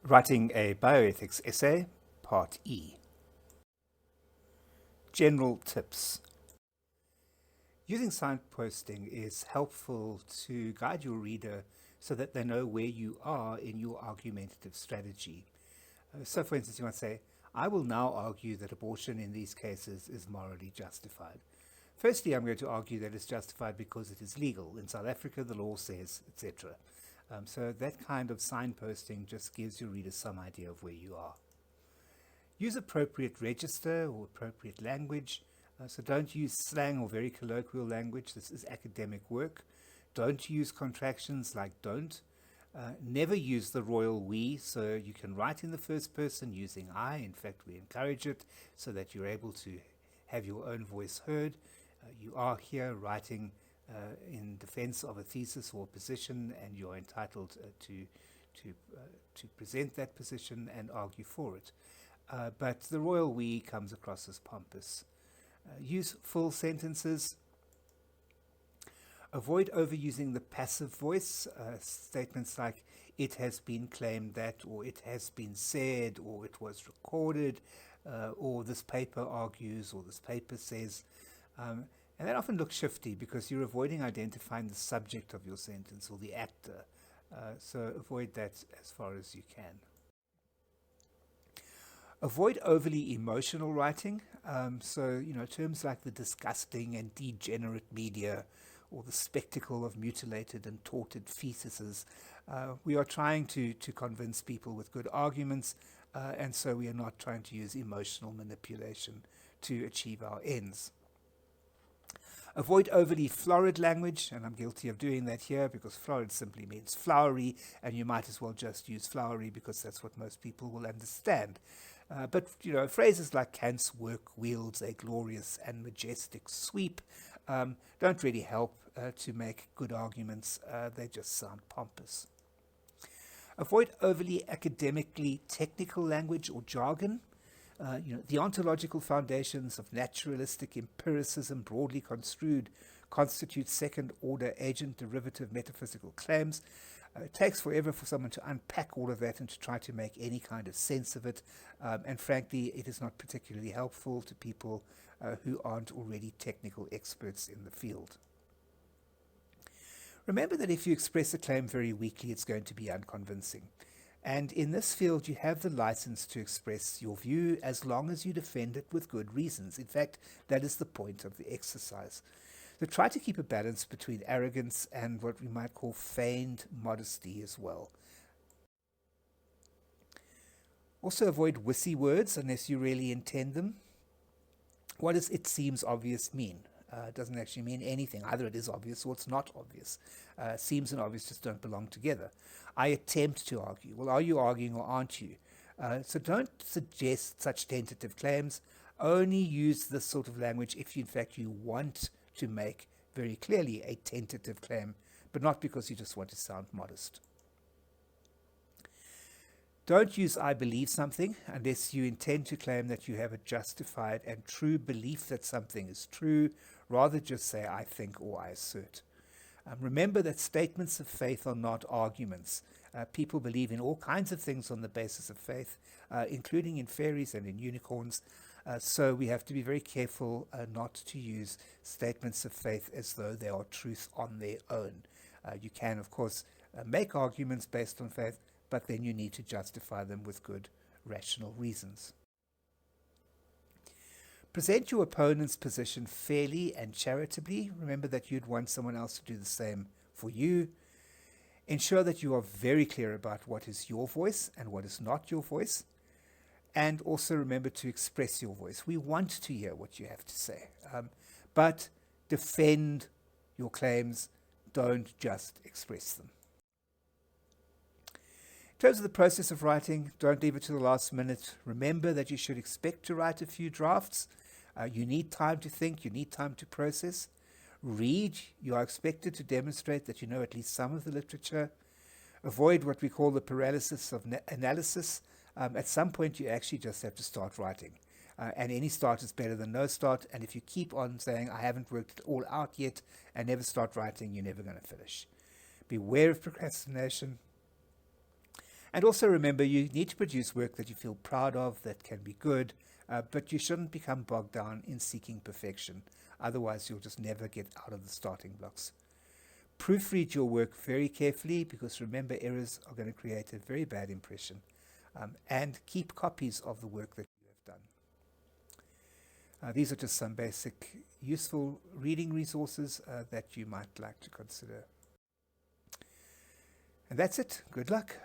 Writing a bioethics essay, Part E. General tips. Using signposting is helpful to guide your reader so that they know where you are in your argumentative strategy. So, for instance, you might say, I will now argue that abortion in these cases is morally justified. Firstly, I'm going to argue that it's justified because it is legal. In South Africa, the law says, etc. So that kind of signposting just gives your readers some idea of where you are. Use appropriate register or appropriate language. So don't use slang or very colloquial language. This is academic work. Don't use contractions like don't. Never use the royal we, so you can write in the first person using I. In fact, we encourage it so that you're able to have your own voice heard. You are here writing in defense of a thesis or a position, and you're entitled to present that position and argue for it. But the royal we comes across as pompous. Use full sentences. Avoid overusing the passive voice. Statements like it has been claimed that, or it has been said, or it was recorded, or this paper argues, or this paper says. And that often looks shifty because you're avoiding identifying the subject of your sentence or the actor. So avoid that as far as you can. Avoid overly emotional writing. So, terms like the disgusting and degenerate media or the spectacle of mutilated and tortured fetuses. We are trying to convince people with good arguments, and so we are not trying to use emotional manipulation to achieve our ends. Avoid overly florid language, and I'm guilty of doing that here because florid simply means flowery, and you might as well just use flowery because that's what most people will understand. But phrases like Kant's work wields a glorious and majestic sweep don't really help to make good arguments. They just sound pompous. Avoid overly academically technical language or jargon. The ontological foundations of naturalistic empiricism, broadly construed, constitute second-order agent-derivative metaphysical claims. It takes forever for someone to unpack all of that and to try to make any kind of sense of it. And frankly, it is not particularly helpful to people who aren't already technical experts in the field. Remember that if you express a claim very weakly, it's going to be unconvincing. And in this field, you have the license to express your view as long as you defend it with good reasons. In fact, that is the point of the exercise. So try to keep a balance between arrogance and what we might call feigned modesty as well. Also avoid Wissy words unless you really intend them. What does it seems obvious mean? It doesn't actually mean anything. Either it is obvious or it's not obvious. Seems and obvious just don't belong together. I attempt to argue. Well, are you arguing or aren't you? So don't suggest such tentative claims. Only use this sort of language if, in fact, you want to make very clearly a tentative claim, but not because you just want to sound modest. Don't use I believe something unless you intend to claim that you have a justified and true belief that something is true. Rather just say I think or I assert. Remember that statements of faith are not arguments. People believe in all kinds of things on the basis of faith, including in fairies and in unicorns. So we have to be very careful not to use statements of faith as though they are truth on their own. You can, of course, make arguments based on faith, but then you need to justify them with good, rational reasons. Present your opponent's position fairly and charitably. Remember that you'd want someone else to do the same for you. Ensure that you are very clear about what is your voice and what is not your voice. And also remember to express your voice. We want to hear what you have to say. But defend your claims. Don't just express them. In terms of the process of writing, don't leave it to the last minute. Remember that you should expect to write a few drafts. You need time to think. You need time to process. Read. You are expected to demonstrate that you know at least some of the literature. Avoid what we call the paralysis of analysis. At some point, you actually just have to start writing. And any start is better than no start. And if you keep on saying, I haven't worked it all out yet, and never start writing, you're never going to finish. Beware of procrastination. And also remember, you need to produce work that you feel proud of, that can be good, but you shouldn't become bogged down in seeking perfection. Otherwise, you'll just never get out of the starting blocks. Proofread your work very carefully, because remember, errors are going to create a very bad impression. And keep copies of the work that you have done. These are just some basic useful reading resources that you might like to consider. And that's it. Good luck.